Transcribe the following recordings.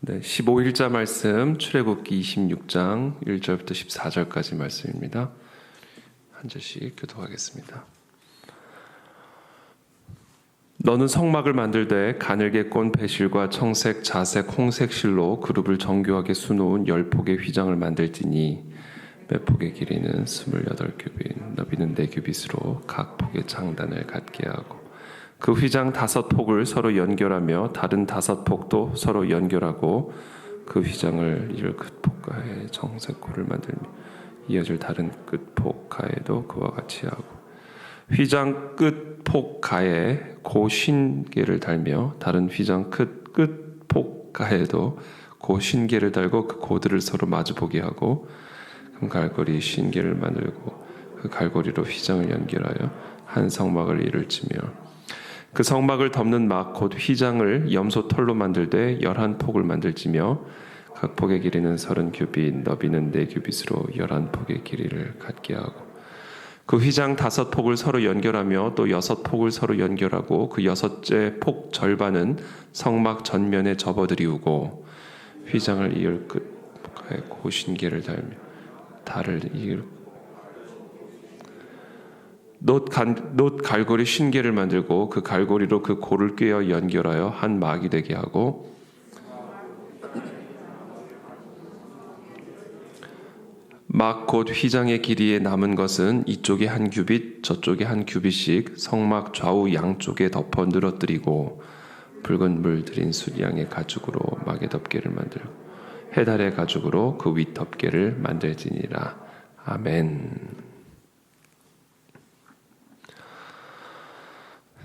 네, 15일자 말씀 출애굽기 26장 1절부터 14절까지 말씀입니다. 한 절씩 교독하겠습니다. 너는 성막을 만들되 가늘게 꼰 배실과 청색, 자색, 홍색 실로 그룹을 정교하게 수놓은 10폭의 휘장을 만들지니 몇 폭의 길이는 28규빗, 너비는 4규빗으로 각 폭의 장단을 갖게 하고 그 휘장 5폭을 서로 연결하며 다른 5폭도 서로 연결하고 그 휘장을 이을 끝폭가에 정색고를 만들며 이어질 다른 끝폭가에도 그와 같이 하고 휘장 끝폭가에 고 신계를 달며 다른 휘장 끝폭가에도 고 신계를 달고 그 고들을 서로 마주보게 하고 금갈고리 신계를 만들고 그 갈고리로 휘장을 연결하여 한 성막을 이룰지며 그 성막을 덮는 막 곧 휘장을 염소 털로 만들되 11폭을 만들지며 각 폭의 길이는 30규빗, 너비는 4규빗으로 11폭의 길이를 갖게 하고 그 휘장 5폭을 서로 연결하며 또 6폭을 서로 연결하고 그 6째 폭 절반은 성막 전면에 접어들이우고 휘장을 이을 끝에 고신계를 달며 달을 이을 놋 갈고리 신계를 만들고 그 갈고리로 그 고를 꿰어 연결하여 한 막이 되게 하고 막 곧 휘장의 길이에 남은 것은 이쪽에 한 규빗 저쪽에 한 규빗씩 성막 좌우 양쪽에 덮어 늘어뜨리고 붉은 물 들인 숫양의 가죽으로 막의 덮개를 만들고 해달의 가죽으로 그 윗 덮개를 만들지니라. 아멘.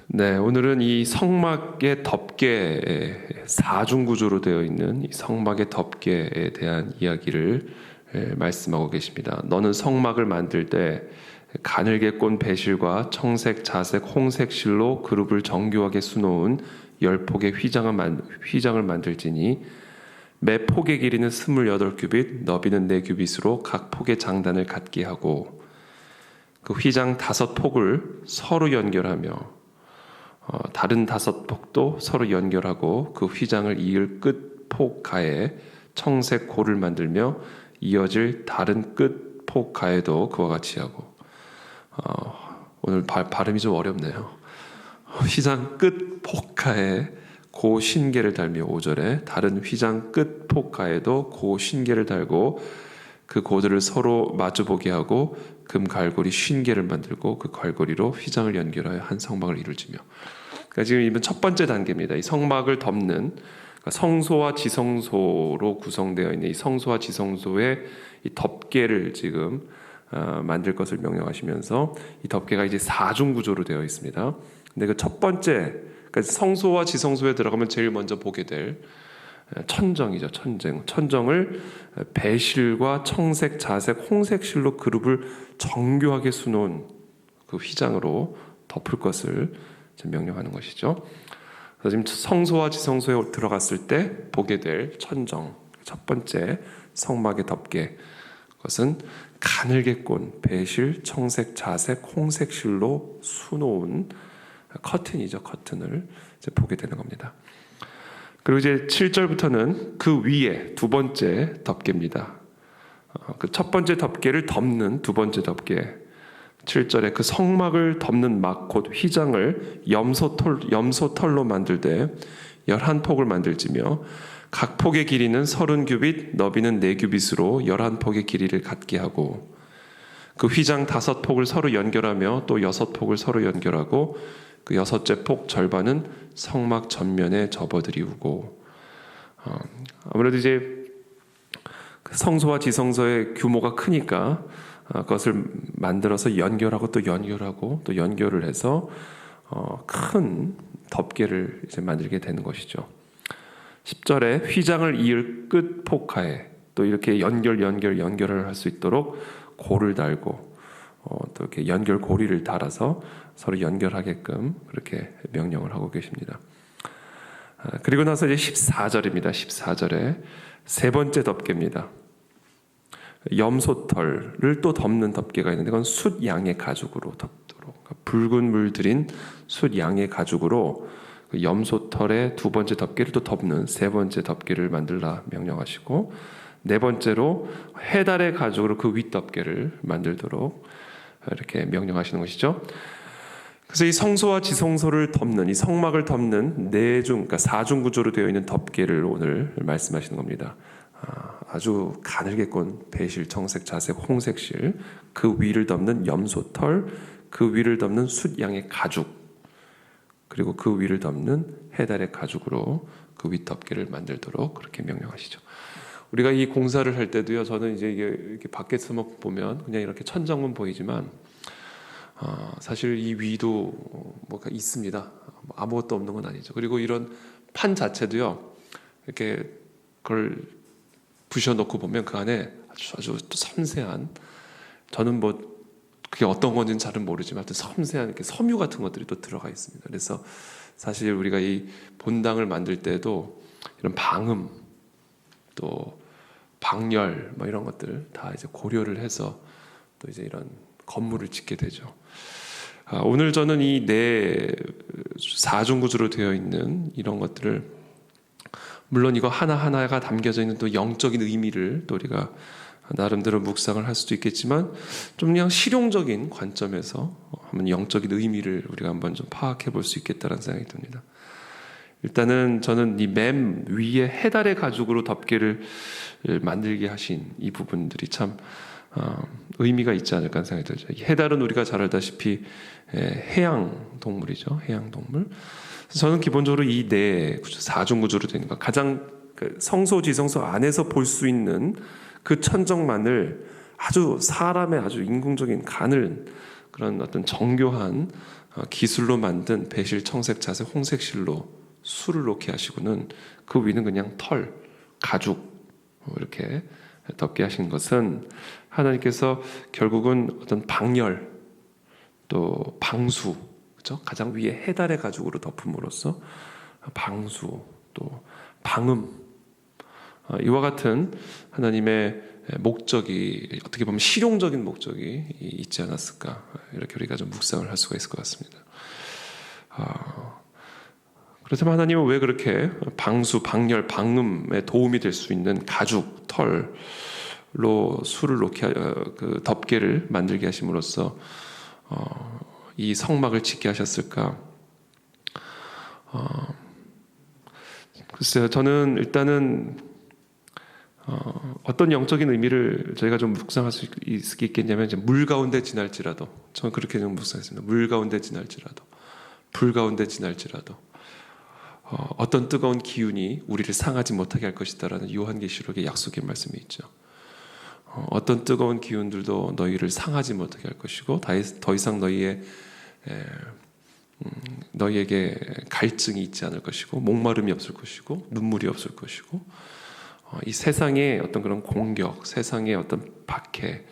네, 오늘은 이 성막의 덮개, 4중 구조로 되어 있는 이 성막의 덮개에 대한 이야기를 말씀하고 계십니다. 너는 성막을 만들 때 가늘게 꼰 배실과 청색, 자색, 홍색 실로 그룹을 정교하게 수놓은 10폭의 휘장을 만들지니 매 폭의 길이는 28규빗, 너비는 4규빗으로 각 폭의 장단을 갖게 하고 그 휘장 5폭을 서로 연결하며 다른 5폭도 서로 연결하고 그 휘장을 이을 끝폭 가에 청색 고를 만들며 이어질 다른 끝폭 가에도 그와 같이 하고 오늘 발음이 좀 어렵네요. 휘장 끝폭 가에 고 신계를 달며 5절에 다른 휘장 끝폭 가에도 고 신계를 달고 그 고들을 서로 마주보게 하고 금 갈고리 50개를 만들고 그 갈고리로 휘장을 연결하여 한 성막을 이룰지며. 그러니까 지금 이번 첫 번째 단계입니다. 이 성막을 덮는 성소와 지성소로 구성되어 있는 이 성소와 지성소의 이 덮개를 지금 만들 것을 명령하시면서 이 덮개가 이제 4중 구조로 되어 있습니다. 근데 그 첫 번째, 그러니까 성소와 지성소에 들어가면 제일 먼저 보게 될 천정이죠. 천정을 배실과 청색, 자색, 홍색 실로 그룹을 정교하게 수놓은 그 휘장으로 덮을 것을 명령하는 것이죠. 그래서 지금 성소와 지성소에 들어갔을 때 보게 될 천정, 첫 번째 성막의 덮개, 그것은 가늘게 꼰 배실, 청색, 자색, 홍색 실로 수놓은 커튼이죠. 커튼을 이제 보게 되는 겁니다. 그리고 이제 7절부터는 그 위에 두 번째 덮개입니다. 그 첫 번째 덮개를 덮는 두 번째 덮개. 7절에 그 성막을 덮는 막 곧 휘장을 염소털로 만들되 11폭을 만들지며 각 폭의 길이는 30규빗, 너비는 4규빗으로 11폭의 길이를 갖게 하고 그 휘장 5폭을 서로 연결하며 또 6폭을 서로 연결하고 그 6째 폭 절반은 성막 전면에 접어들이우고 아무래도 이제 성소와 지성소의 규모가 크니까 그것을 만들어서 연결하고 또 연결을 해서 큰 덮개를 이제 만들게 되는 것이죠. 10절에 휘장을 이을 끝 폭하에 또 이렇게 연결을 할 수 있도록 고를 달고 또 이렇게 연결 고리를 달아서 서로 연결하게끔 그렇게 명령을 하고 계십니다. 그리고 나서 이제 14절입니다. 14절에 세 번째 덮개입니다. 염소털을 또 덮는 덮개가 있는데 그건 숫양의 가죽으로 덮도록 붉은 물 들인 숫양의 가죽으로 그 염소털의 두 번째 덮개를 또 덮는 세 번째 덮개를 만들라 명령하시고, 네 번째로 해달의 가죽으로 그 윗덮개를 만들도록 이렇게 명령하시는 것이죠. 그래서 이 성소와 지성소를 덮는, 이 성막을 덮는 그러니까 사중 구조로 되어 있는 덮개를 오늘 말씀하시는 겁니다. 아주 가늘게 꼰 배실, 청색, 자색, 홍색 실, 그 위를 덮는 염소털, 그 위를 덮는 숫양의 가죽, 그리고 그 위를 덮는 해달의 가죽으로 그 윗덮개를 만들도록 그렇게 명령하시죠. 우리가 이 공사를 할 때도요, 저는 이제 이게 이렇게 밖에서 보면 그냥 이렇게 천장만 보이지만 사실 이 위도 뭐가 있습니다. 아무것도 없는 건 아니죠. 그리고 이런 판 자체도요, 이렇게 그걸 부셔놓고 보면 그 안에 아주 또 섬세한, 저는 뭐 그게 어떤 건지는 잘은 모르지만 하여튼 섬세한 이렇게 섬유 같은 것들이 또 들어가 있습니다. 그래서 사실 우리가 이 본당을 만들 때도 이런 방음, 또 방열 뭐 이런 것들 다 이제 고려를 해서 또 이제 이런 건물을 짓게 되죠. 오늘 저는 이 네 사중구조로 되어 있는 이런 것들을, 물론 이거 하나하나가 담겨져 있는 또 영적인 의미를 또 우리가 나름대로 묵상을 할 수도 있겠지만, 좀 그냥 실용적인 관점에서 한번 영적인 의미를 우리가 한번 좀 파악해 볼 수 있겠다는 생각이 듭니다. 일단은 저는 이 맨 위에 해달의 가죽으로 덮개를 만들게 하신 이 부분들이 참 의미가 있지 않을까 하는 생각이 들죠. 해달은 우리가 잘 알다시피 해양 동물이죠. 해양 동물. 저는 기본적으로 이 네 사중 구조로 되는 것, 가장 성소 지성소 안에서 볼 수 있는 그 천정만을 아주 사람의 아주 인공적인 가늘 그런 어떤 정교한 기술로 만든 배실, 청색, 자색, 홍색 실로 술을 놓게 하시고는 그 위는 그냥 털, 가죽 이렇게 덮게 하신 것은 하나님께서 결국은 어떤 방열, 또 방수, 그렇죠? 가장 위에 해달의 가죽으로 덮음으로써 방수, 또 방음, 이와 같은 하나님의 목적이, 어떻게 보면 실용적인 목적이 있지 않았을까, 이렇게 우리가 좀 묵상을 할 수가 있을 것 같습니다. 그렇다면 하나님은 왜 그렇게 방수, 방열, 방음에 도움이 될 수 있는 가죽, 털로 술을 놓게 그 덮개를 만들게 하심으로써 이 성막을 짓게 하셨을까? 글쎄요, 저는 일단은 어떤 영적인 의미를 저희가 좀 묵상할 수 있겠냐면, 이제 물 가운데 지날지라도, 저는 그렇게 좀 묵상했습니다. 물 가운데 지날지라도, 불 가운데 지날지라도 어떤 뜨거운 기운이 우리를 상하지 못하게 할 것이다라는 요한계시록의 약속의 말씀이 있죠. 어떤 뜨거운 기운들도 너희를 상하지 못하게 할 것이고, 더 이상 너희에게 갈증이 있지 않을 것이고, 목마름이 없을 것이고, 눈물이 없을 것이고, 이 세상의 어떤 그런 공격, 세상의 어떤 박해,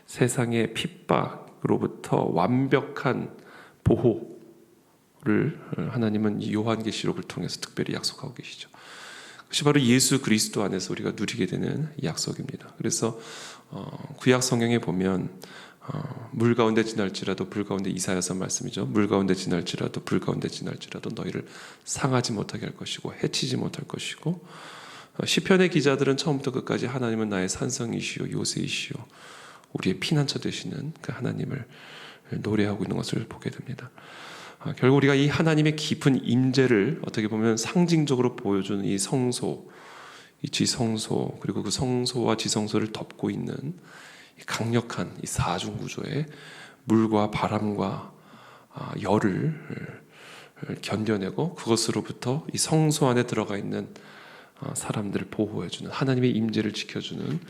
세상의 핍박으로부터 완벽한 보호를 하나님은 이 요한계시록을 통해서 특별히 약속하고 계시죠. 그것이 바로 예수 그리스도 안에서 우리가 누리게 되는 약속입니다. 그래서 구약 성경에 보면 물 가운데 지날지라도, 불 가운데, 이사야서 말씀이죠. 물 가운데 지날지라도, 불 가운데 지날지라도 너희를 상하지 못하게 할 것이고 해치지 못할 것이고, 시편의 기자들은 처음부터 끝까지 하나님은 나의 산성이시오, 요새이시오, 우리의 피난처 되시는 그 하나님을 노래하고 있는 것을 보게 됩니다. 결국 우리가 이 하나님의 깊은 임재를 어떻게 보면 상징적으로 보여주는 이 성소, 이 지성소, 그리고 그 성소와 지성소를 덮고 있는 이 강력한 이 사중 구조에 물과 바람과 열을 견뎌내고, 그것으로부터 이 성소 안에 들어가 있는 사람들을 보호해주는, 하나님의 임재를 지켜주는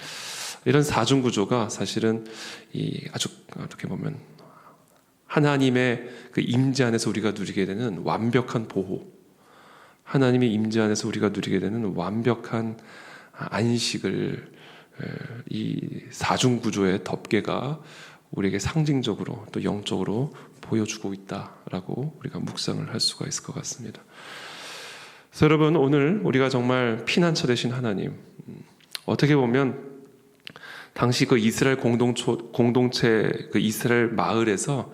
이런 사중 구조가 사실은 이 아주 어떻게 보면 하나님의 그 임재 안에서 우리가 누리게 되는 완벽한 보호, 하나님의 임재 안에서 우리가 누리게 되는 완벽한 안식을 이 사중 구조의 덮개가 우리에게 상징적으로 또 영적으로 보여주고 있다라고 우리가 묵상을 할 수가 있을 것 같습니다. 그래서 여러분, 오늘 우리가 정말 피난처 되신 하나님, 어떻게 보면 당시 그 이스라엘 공동체 그 이스라엘 마을에서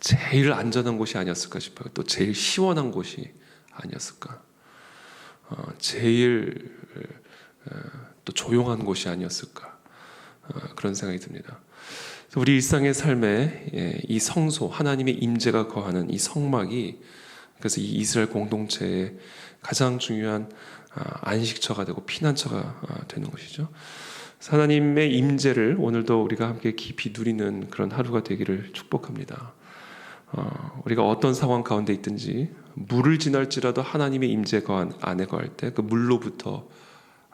제일 안전한 곳이 아니었을까 싶어요. 또 제일 시원한 곳이 아니었을까? 제일 또 조용한 곳이 아니었을까? 그런 생각이 듭니다. 우리 일상의 삶에 이 성소, 하나님의 임재가 거하는 이 성막이, 그래서 이 이스라엘 공동체의 가장 중요한 안식처가 되고 피난처가 되는 것이죠. 하나님의 임재를 오늘도 우리가 함께 깊이 누리는 그런 하루가 되기를 축복합니다. 우리가 어떤 상황 가운데 있든지 물을 지날지라도 하나님의 임재 안에 거할 때 그 물로부터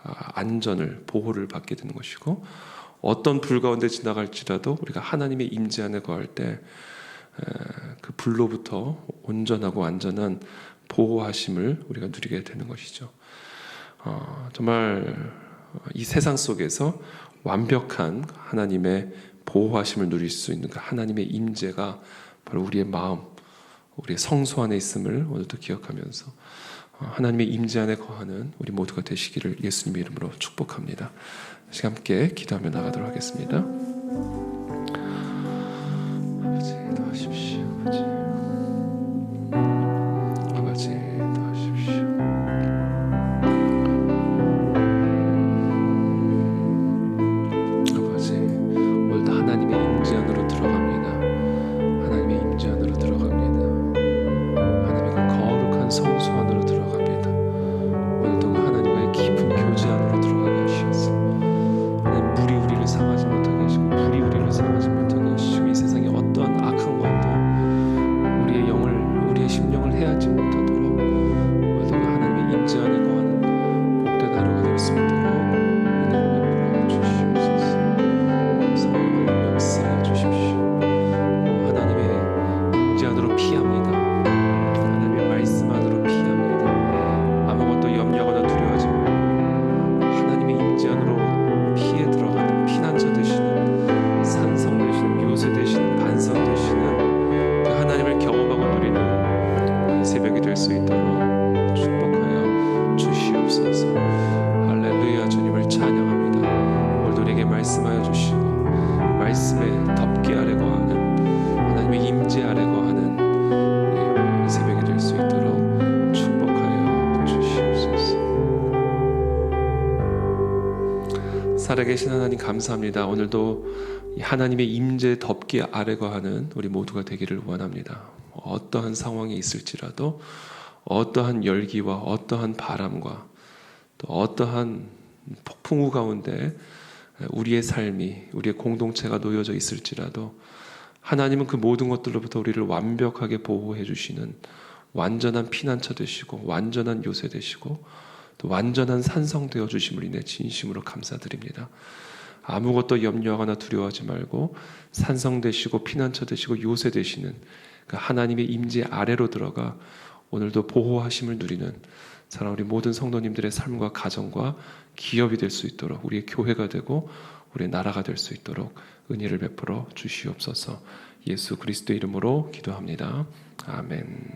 안전을, 보호를 받게 되는 것이고, 어떤 불 가운데 지나갈지라도 우리가 하나님의 임재 안에 거할 때 그 불로부터 온전하고 안전한 보호하심을 우리가 누리게 되는 것이죠. 정말 이 세상 속에서 완벽한 하나님의 보호하심을 누릴 수 있는 그 하나님의 임재가 바로 우리의 마음, 우리의 성소 안에 있음을 오늘도 기억하면서 하나님의 임재 안에 거하는 우리 모두가 되시기를 예수님의 이름으로 축복합니다. 다시 함께 기도하며 나가도록 하겠습니다. 아버지 도와주십시오. 아버지 도와주십시오. 아버지 오늘도 하나님의 임재 안으로 들어갑니다. 하나님의 임재 안으로 들어갑니다. 하나님의 그 거룩한 성소 안으로 들어갑니다. 오늘도 그 하나님과의 깊은 교제 안으로 들어가게 하시옵소서. 하나님, 물이 우리를 상하지 못하게 하시고 불이 우리를 상하지 못하게 하시고 이 세상에 어떠한 악한 것도 우리의 영을, 우리의 심령을 해하지 못하도록 오늘도 그 하나님의 임재 안에 거하는 복된 하루가 될 수 있도록 은혜를 베풀어 주시옵소서. 성령을 역사해 주십시오. 하나님의 임재 안으로 피합니다. 하나님의 말씀 안으로 피합니다. 아무것도 염려하거나 두려워하지 말고 하나님의 임재 안으로 피해 들어가는 피난처 되시는, 산성 되시는, 요새 되시는, 반석 되시는 그 하나님을 경험하고 누리는 이 새벽이 될 수 있도록 축복하여 주시옵소서. 할렐루야. 주님을 찬양합니다. 오늘도 우리에게 말씀하여 주시고 말씀에 덮개 아래 거하는 하나님의 임재 아래 거하는 이 새벽이 될 수 있도록 축복하여 주시옵소서. 살아계신 하나님 감사합니다. 오늘도 이 하나님의 임재 덮개 아래 거하는 우리 모두가 되기를 원합니다. 어떠한 상황이 있을지라도, 어떠한 열기와 어떠한 바람과 또 어떠한 폭풍우 가운데 우리의 삶이, 우리의 공동체가 놓여져 있을지라도 하나님은 그 모든 것들로부터 우리를 완벽하게 보호해 주시는 완전한 피난처 되시고 완전한 요새 되시고 또 완전한 산성 되어 주심을 인해 진심으로 감사드립니다. 아무것도 염려하거나 두려워하지 말고 산성 되시고 피난처 되시고 요새 되시는 그 하나님의 임재 아래로 들어가 오늘도 보호하심을 누리는 사랑 우리 모든 성도님들의 삶과 가정과 기업이 될 수 있도록, 우리의 교회가 되고 우리의 나라가 될 수 있도록 은혜를 베풀어 주시옵소서. 예수 그리스도의 이름으로 기도합니다. 아멘.